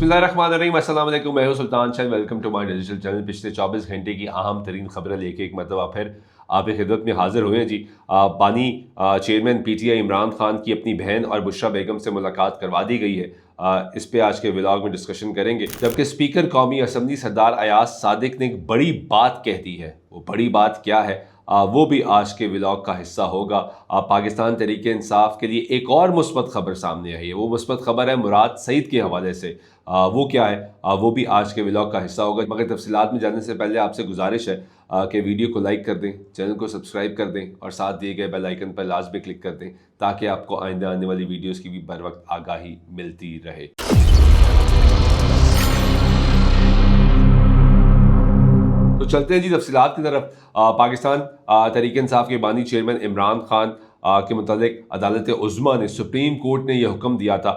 बिस्मिल्लाहिर्रहमानिर्रहीम, अस्सलाम वालेकुम। मैं हूं Sultan Shah. Welcome to my digital channel. पिछले 24 घंटे की अहम तरीन खबरें लेके एक मरतबा फिर आपकी खिदमत में हाजिर हुए हैं जी। बानी चेयरमैन पीटीआई इमरान खान की अपनी बहन और बुशरा बेगम से मुलाकात करवा दी गई है। इस पे आज के व्लॉग में डिस्कशन करेंगे। जबकि स्पीकर कौमी असम्बली सरदार अयाज सादिक ने एक बड़ी बात कह दी है। वो बड़ी बात क्या है वो भी आज के व्लॉग का हिस्सा होगा। पाकिस्तान तहरीक इंसाफ के लिए एक और मुस्बत खबर सामने आई है। वो मुस्बत खबर है मुराद सईद के हवाले से। वो क्या है वो भी आज के व्लॉग का हिस्सा होगा। मगर तफसीलात में जाने से पहले आपसे गुजारिश है कि वीडियो को लाइक कर दें, चैनल को सब्सक्राइब कर दें और साथ दिए गए बेल आइकन पर लाजमी क्लिक कर दें ताकि आपको आइंदा आने वाली वीडियोस की भी बर वक्त आगाही मिलती रहे। तो चलते हैं जी तफसीलात की तरफ। पाकिस्तान तहरीक इंसाफ के बानी चेयरमैन इमरान खान के मुतालिक अदालत उज़्मा ने सुप्रीम कोर्ट ने यह हुक्म दिया था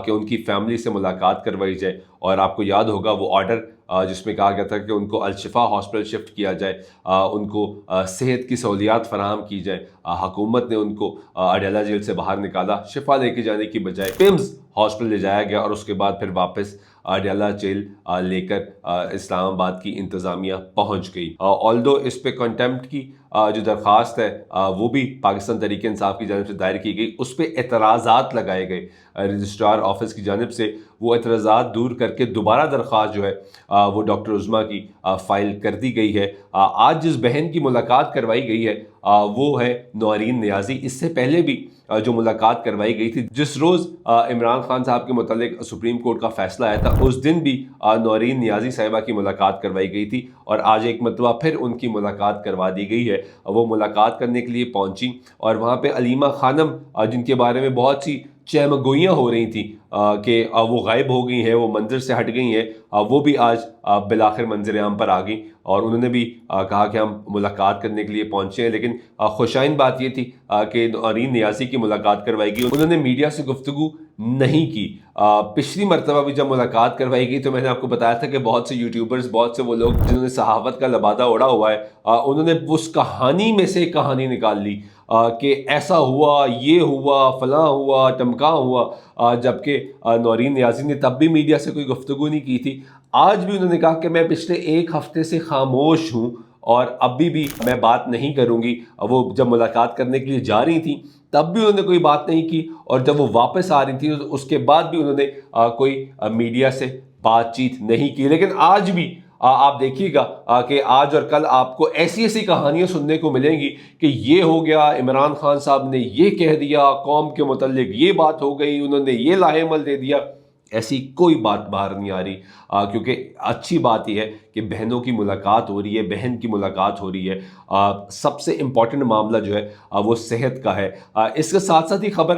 कि उनकी फैमिली से मुलाकात करवाई जाए। और आपको याद होगा वो ऑर्डर जिसमें कहा गया था कि उनको अलशिफा हॉस्पिटल शिफ्ट किया जाए, उनको सेहत की सहूलियात फराहम की जाए। हुकूमत ने उनको अडयाला जेल से बाहर निकाला, शिफा लेके जाने की बजाय पिम्स हॉस्पिटल ले जाया गया और उसके बाद फिर वापस अडयाला जेल लेकर इस्लामाबाद की इंतज़ामिया पहुंच गई। ऑल्दो इस पे कंटेम्प्ट की जो दरख्वास्त है वो भी पाकिस्तान तहरीक इंसाफ की जानिब से दायर की गई। उस पर एतराज़ात लगाए गए रजिस्ट्रार ऑफिस की जानिब से। वो एतराज़ात दूर करके दोबारा दरख्वास्त जो है वो डॉक्टर उज़्मा की फ़ाइल कर दी गई है। आज जिस बहन की मुलाकात करवाई गई है वो है नौरीन नियाज़ी। इससे पहले भी जो मुलाकात करवाई गई थी, जिस रोज़ इमरान खान साहब के मुतालिक सुप्रीम कोर्ट का फैसला आया था उस दिन भी नौरीन नियाज़ी साहिबा की मुलाकात करवाई गई थी। और आज एक मरतबा फिर उनकी मुलाकात करवा दी गई है। वो मुलाकात करने के लिए पहुंची और वहाँ पे अलीमा खानम जिनके बारे में बहुत सी चहमगोइयाँ हो रही थी कि वो गायब हो गई हैं, वो मंजर से हट गई हैं, वो भी आज बिलाखिर मंजर आम पर आ गई और उन्होंने भी कहा कि हम मुलाकात करने के लिए पहुंचे हैं। लेकिन खुशाइन बात ये थी कि नौरीन नियाज़ी की मुलाकात करवाई गई, उन्होंने मीडिया से गुफ्तगू नहीं की। पिछली मरतबा भी जब मुलाकात करवाई गई तो मैंने आपको बताया था कि बहुत से यूट्यूबर्स, बहुत से वो लोग जिन्होंने सहावत का लबादा ओढ़ा हुआ है, उन्होंने उस कहानी में से कहानी निकाल ली कि ऐसा हुआ, ये हुआ, फलां हुआ, टमका हुआ, जबकि नौरीन नियाज़ी ने तब भी मीडिया से कोई गुफ्तगू नहीं की थी। आज भी उन्होंने कहा कि मैं पिछले एक हफ्ते से खामोश हूँ और अभी भी मैं बात नहीं करूँगी। वो जब मुलाकात करने के लिए जा रही थी तब भी उन्होंने कोई बात नहीं की और जब वो वापस आ रही थी तो उसके बाद भी उन्होंने कोई मीडिया से बातचीत नहीं की। लेकिन आज भी आप देखिएगा कि आज और कल आपको ऐसी ऐसी कहानियां सुनने को मिलेंगी कि ये हो गया, इमरान खान साहब ने ये कह दिया, कौम के मुतल्लिक ये बात हो गई, उन्होंने ये लाहेमल दे दिया। ऐसी कोई बात बाहर नहीं आ रही क्योंकि अच्छी बात यह है कि बहनों की मुलाकात हो रही है, बहन की मुलाकात हो रही है। सबसे इम्पॉर्टेंट मामला जो है वो सेहत का है। इसके साथ साथ ही खबर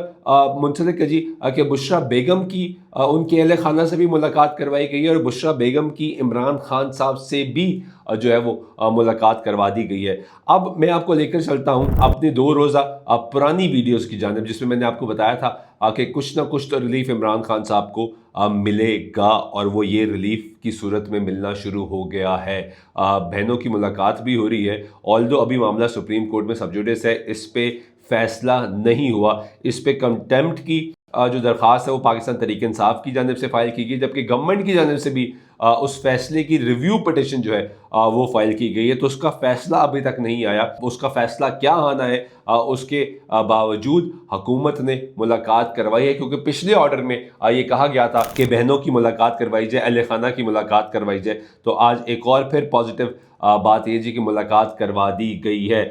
मुंसलिक है जी कि बुशरा बेगम की उनके अहले खाना से भी मुलाकात करवाई गई है और बुशरा बेगम की इमरान खान साहब से भी जो है वो मुलाकात करवा दी गई है। अब मैं आपको लेकर चलता हूँ अपनी 2 रोज़ा पुरानी वीडियोस की जानिब, जिसमें मैंने आपको बताया था कि कुछ ना कुछ तो रिलीफ इमरान खान साहब को मिलेगा और वो ये रिलीफ की सूरत में मिलना शुरू हो गया है। बहनों की मुलाकात भी हो रही है। ऑल्दो अभी मामला सुप्रीम कोर्ट में सब जुडिस है, इस पे फैसला नहीं हुआ। इस पे कंटेम्प्ट की जो दरख्वास्त है वो पाकिस्तान तहरीक इंसाफ की जानिब से फाइल की गई, जबकि गवर्नमेंट की जानिब से भी उस फैसले की रिव्यू पिटिशन जो है वो फाइल की गई है। तो उसका फैसला अभी तक नहीं आया। उसका फैसला क्या आना है उसके बावजूद हुकूमत ने मुलाकात करवाई है, क्योंकि पिछले ऑर्डर में ये कहा गया था कि बहनों की मुलाकात करवाई जाए, अहले खाना की मुलाकात करवाई जाए। तो आज एक और फिर पॉजिटिव बात ये जी कि मुलाकात करवा दी गई है।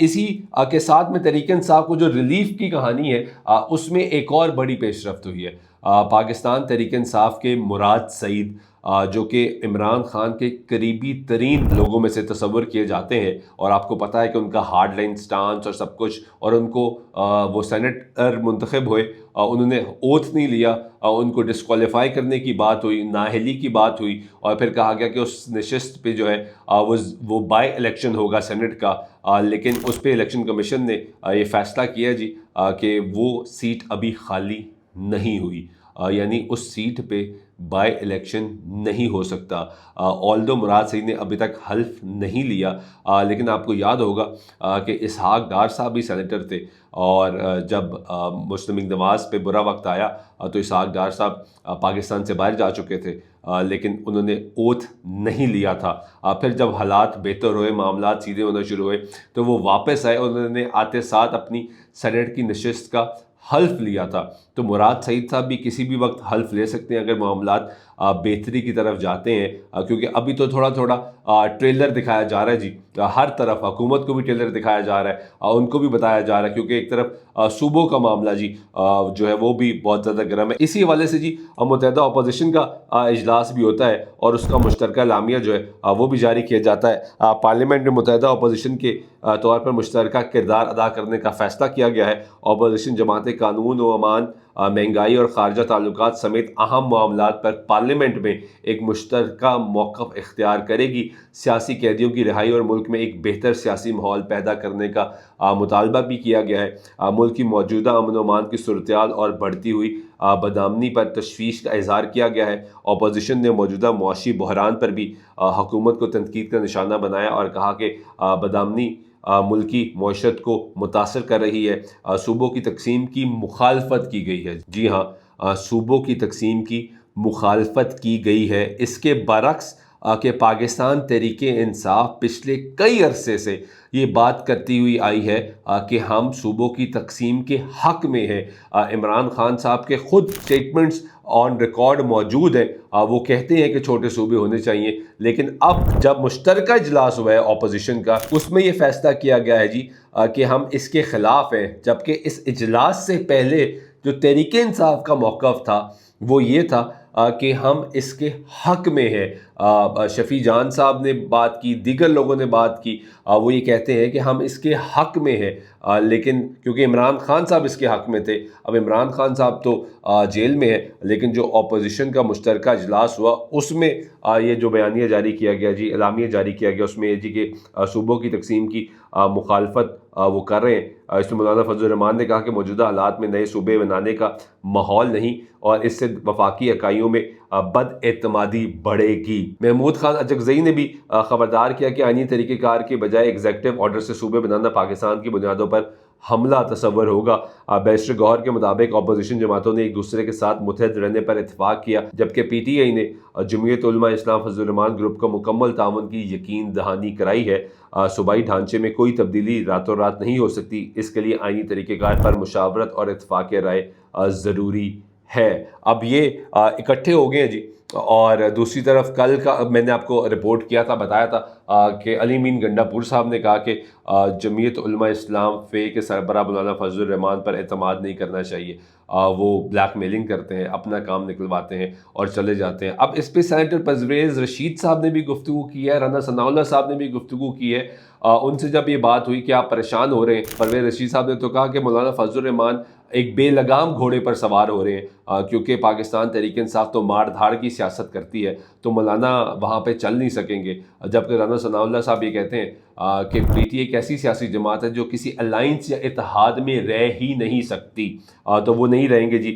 इसी के साथ में तहरीक इंसाफ को जो रिलीफ की कहानी है उसमें एक और बड़ी पेशरफ्त हुई है। पाकिस्तान तहरीक इंसाफ के मुराद सईद जो कि इमरान खान के करीबी तरीन लोगों में से तस्वर किए जाते हैं और आपको पता है कि उनका हार्ड लाइन स्टांस और सब कुछ, और उनको वो सेनेटर मुंतखब हुए, उन्होंने ओथ नहीं लिया, उनको डिस्क्वालीफाई करने की बात हुई, नाअहली की बात हुई और फिर कहा गया कि उस नशिस्त पे जो है वो बाय इलेक्शन होगा सेनेट का। लेकिन उस पर इलेक्शन कमीशन ने ये फैसला किया जी कि वो सीट अभी खाली नहीं हुई, यानी उस सीट पे बाय इलेक्शन नहीं हो सकता। ऑल्दो मुराद सईद ने अभी तक हल्फ नहीं लिया, लेकिन आपको याद होगा कि इसहाक डार साहब भी सेनेटर थे, और जब मुस्लिम लीग नवाज़ पे बुरा वक्त आया तो इसहाक डार साहब पाकिस्तान से बाहर जा चुके थे, लेकिन उन्होंने ओथ नहीं लिया था। फिर जब हालात बेहतर हुए, मामला सीधे होना शुरू हुए, तो वो वापस आए, उन्होंने आते साथ अपनी सेनेट की नशिस्त का हल्फ लिया था। तो मुराद सईद साहब भी किसी भी वक्त हल्फ ले सकते हैं अगर मामलात बेहतरी की तरफ जाते हैं, क्योंकि अभी तो थोड़ा थोड़ा ट्रेलर दिखाया जा रहा है जी, हर तरफ हुकूमत को भी ट्रेलर दिखाया जा रहा है, उनको भी बताया जा रहा है, क्योंकि एक तरफ सूबों का मामला जी जो है वो भी बहुत ज़्यादा गर्म है। इसी हवाले से जी मुत्तहिदा अपोजिशन का इजलास भी होता है और उसका मुश्तरका लामिया जो है वो भी जारी किया जाता है। पार्लियामेंट में मुत्तहिदा अपोजिशन के तौर पर मुश्तरका किरदार अदा करने का फैसला किया गया है। अपोजिशन जमातें कानून व अमान, महंगाई और खारजा ताल्लुकात समेत अहम मामलात पर पार्लियामेंट में एक मुश्तरका मौक़िफ़ इख्तियार करेगी। सियासी कैदियों की रिहाई और मुल्क में एक बेहतर सियासी माहौल पैदा करने का मुतालबा भी किया गया है। मुल्क की मौजूदा अमन व अमान की सूरत-ए-हाल और बढ़ती हुई बदअमनी पर तशवीश का इज़हार किया गया है। अपोजिशन ने मौजूदा मुआशी बहरान पर भी हुकूमत को तनकीद का निशाना बनाया और कहा कि बदअमनी मुल्की मईशत को मुतासर कर रही है। सूबों की तकसीम की मुखालफत की गई है। जी हाँ, सूबों की तकसीम की मुखालफत की गई है। इसके बरक्स कि पाकिस्तान तहरीक इंसाफ पिछले कई अरसे से ये बात करती हुई आई है कि हम सूबों की तकसीम के हक़ में हैं। इमरान खान साहब के ख़ुद स्टेटमेंट्स ऑन रिकॉर्ड मौजूद हैं, वो कहते हैं कि छोटे सूबे होने चाहिए, लेकिन अब जब मुश्तरका इजलास हुआ है अपोजिशन का, उसमें ये फैसला किया गया है जी कि हम इसके ख़िलाफ़ हैं। जबकि इस इजलास से पहले जो तहरीक इंसाफ का मौक़िफ़ था वो ये था कि हम इसके हक़ में हैं। शफ़ी जान साहब ने बात की, दीगर लोगों ने बात की, वो ये कहते हैं कि हम इसके हक़ में हैं, लेकिन क्योंकि इमरान खान साहब इसके हक़ में थे। अब इमरान खान साहब तो जेल में है, लेकिन जो अपोजिशन का मुश्तरका इजलास हुआ उसमें ये जो बयानिया जारी किया गया जी, एलामिया जारी किया गया, उसमें ये जी कि सूबों की तकसीम की मुखालफत वो कर रहे हैं। इसमें मौलाना फजल रहमान ने कहा कि मौजूदा हालात में नए सूबे बनाने का माहौल नहीं और इससे वफाकी इकाइयों में बदएतमादी बढ़ेगी। महमूद खान अजगज़ई ने भी खबरदार किया कि आईनी तरीक़ेकार के बजाय एग्जेक्टिव ऑर्डर से सूबे बनाना पाकिस्तान की बुनियादों पर हमला तस्वर होगा। बैरिस्टर गौहर के मुताबिक अपोजिशन जमातों ने एक दूसरे के साथ मुत्तहद रहने पर इतफाक़ किया, जबकि PTI ने जमीयत उलमा इस्लाम फजल रहमान ग्रुप को मुकम्मल ताउन की यकीन दहानी कराई है। सूबाई ढांचे में कोई तब्दीली रातों रात नहीं हो सकती, इसके लिए आईनी तरीक़ेकार पर मुशावरत और इत्तफ़ाक़ राय ज़रूरी है। अब ये इकट्ठे हो गए हैं जी। और दूसरी तरफ कल का मैंने आपको रिपोर्ट किया था, बताया था कि अली मीन गंडापुर साहब ने कहा कि जमीयत उलमा इस्लाम फ़े के सरबराह मौलाना फजल रहमान पर एतमाद नहीं करना चाहिए। वो ब्लैकमेलिंग करते हैं, अपना काम निकलवाते हैं और चले जाते हैं। अब इस पर सेनेटर परवेज़ रशीद साहब ने भी गुफ्तगू की है, राना सनाउल्लाह साहब ने भी गुफ्तगू की है। उनसे जब ये बात हुई कि आप परेशान हो रहे हैं, परवेज़ रशीद साहब ने तो कहा कि मौलाना फजल रहमान एक बेलगाम घोड़े पर सवार हो रहे हैं, क्योंकि पाकिस्तान तहरीक इंसाफ तो मार धाड़ की सियासत करती है, तो मौलाना वहाँ पे चल नहीं सकेंगे। जबकि राना सनाउल्लाह साहब ये कहते हैं कि PTI एक ऐसी सियासी जमात है जो किसी अलाइंस या इत्तेहाद में रह ही नहीं सकती, तो वो नहीं रहेंगे जी।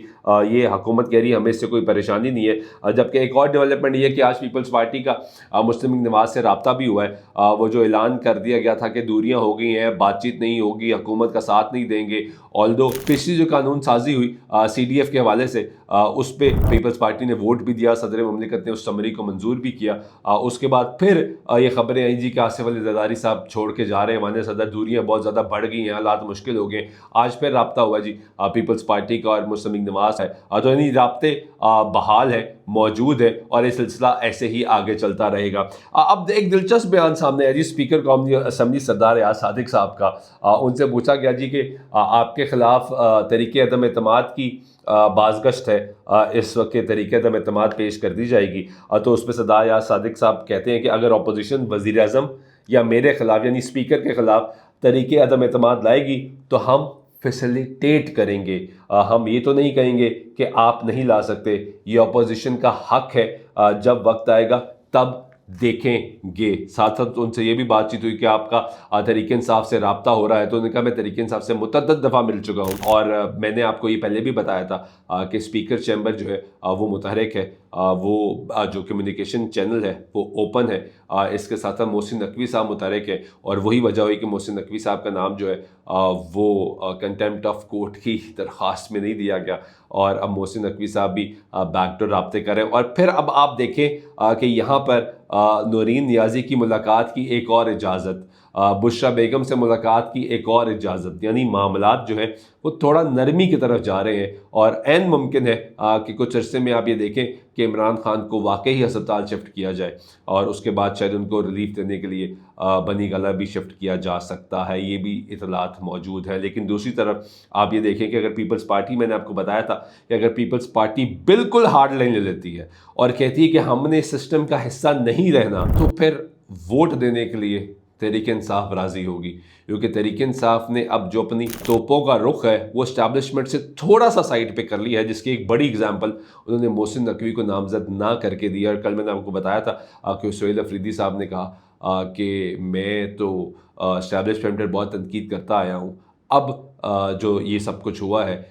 ये हुकूमत कह रही है हमें इससे कोई परेशानी नहीं है। जबकि एक और डेवलपमेंट ये कि आज पीपल्स पार्टी का मुस्लिम लीग नवाज़ से रब्ता भी हुआ है। वो जो ऐलान कर दिया गया था कि दूरियां हो गई हैं, बातचीत नहीं होगी, हुकूमत का साथ नहीं देंगे। ऑल्दो पिछली जो कानून साजी हुई CDF के हवाले से, उस पर पीपल्स पार्टी ने वोट भी दिया, सदर ममलिकत ने उस समरी को मंजूर भी किया। उसके बाद फिर ये खबरें आई जी कि आसिफ अली ज़रदारी साहब छोड़ के जा रहे हैं, माने सदर, दूरियां बहुत ज़्यादा बढ़ गई हैं, हालात मुश्किल हो गए। आज फिर रब्ता हुआ जी पीपल्स पार्टी का और मुस्लिम लीग नवाज़ है, तो यानी राब्ते बहाल है, मौजूद है और ये सिलसिला ऐसे ही आगे चलता रहेगा। अब एक दिलचस्प बयान सामने आया जी स्पीकर कौमी असम्बली सरदार याद सादिक साहब का। उनसे पूछा गया जी कि आपके ख़िलाफ़ तरीक़े अदम एतमाद की बाज़गश्त है, इस वक्त के तरीक़े अदम एतमाद पेश कर दी जाएगी। तो उस पर सरदार याद सादिक साहब कहते हैं कि अगर अपोजिशन वज़ीर आज़म या मेरे ख़िलाफ़ यानी स्पीकर के ख़िलाफ़ तरीक़े अदम एतमाद लाएगी तो हम फैसिलिटेट करेंगे, हम ये तो नहीं कहेंगे कि आप नहीं ला सकते, ये अपोजिशन का हक है, जब वक्त आएगा तब देखेंगे। साथ साथ उनसे ये भी बातचीत हुई कि आपका तहरीक इंसाफ से रब्ता हो रहा है, तो उन्होंने कहा मैं तहरीक इंसाफ से मुतअद्दिद दफ़ा मिल चुका हूँ और मैंने आपको ये पहले भी बताया था कि स्पीकर चैम्बर जो है वो मुतहरक है, वो जो कम्युनिकेशन चैनल है वो ओपन है। इसके साथ साथ मोहसिन नकवी साहब मुतहरक है और वही वजह हुई कि मोहसिन नकवी साहब का नाम जो है वो कंटेम्प्ट ऑफ कोर्ट की दरख्वास्त में नहीं दिया गया और अब मोहसिन नकवी साहब भी बैकडोर राब्ते करें। और फिर अब आप देखें कि यहाँ पर नौरीन नियाज़ी की मुलाकात की एक और इजाज़त, बुशरा बेगम से मुलाकात की एक और इजाज़त, यानी मामलात जो है वो थोड़ा नरमी की तरफ जा रहे हैं और ऐन मुमकिन है कि कुछ अरसे में आप ये देखें कि इमरान खान को वाकई अस्पताल शिफ्ट किया जाए और उसके बाद शायद उनको रिलीफ देने के लिए बनी गला भी शिफ्ट किया जा सकता है। ये भी इतलात मौजूद है। लेकिन दूसरी तरफ आप ये देखें कि अगर पीपल्स पार्टी, मैंने आपको बताया था कि अगर पीपल्स पार्टी बिल्कुल हार्ड लाइन ले लेती है और कहती है कि हमने सिस्टम का हिस्सा नहीं रहना, तो फिर वोट देने के लिए तहरीक इंसाफ राजी होगी, क्योंकि तहरीक इंसाफ ने अब जो अपनी तोपों का रुख है वो इस्टेब्लिशमेंट से थोड़ा सा साइड पे कर लिया है, जिसकी एक बड़ी एग्जांपल उन्होंने मोहसिन नकवी को नामजद ना करके दिया। और कल मैंने आपको बताया था कि सुहेल अफरीदी साहब ने कहा कि मैं तो इस्टेब्लिशमेंट पर बहुत तनकीद करता आया हूँ, अब जो ये सब कुछ हुआ है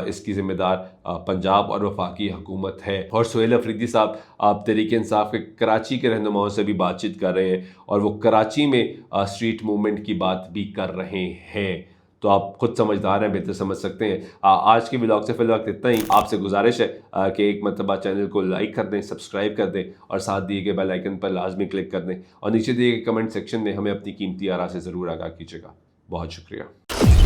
इसकी ज़िम्मेदार पंजाब और वफाकी हुकूमत है। और सुहेल अफरीदी साहब आप तहरीक इंसाफ के कराची के रहनुमाओं से भी बातचीत कर रहे हैं और वो कराची में स्ट्रीट मूवमेंट की बात भी कर रहे हैं। तो आप खुद समझदार हैं, बेहतर समझ सकते हैं। आज के व्लॉग से फिलहाल इतना ही। आपसे गुजारिश है कि एक मरतबा चैनल को लाइक कर दें, सब्सक्राइब कर दें और साथ दिए गए बेल आइकन पर लाजमी क्लिक कर दें और नीचे दिए गए कमेंट सेक्शन में हमें अपनी कीमती आरा से ज़रूर आगाह कीजिएगा। बहुत शुक्रिया।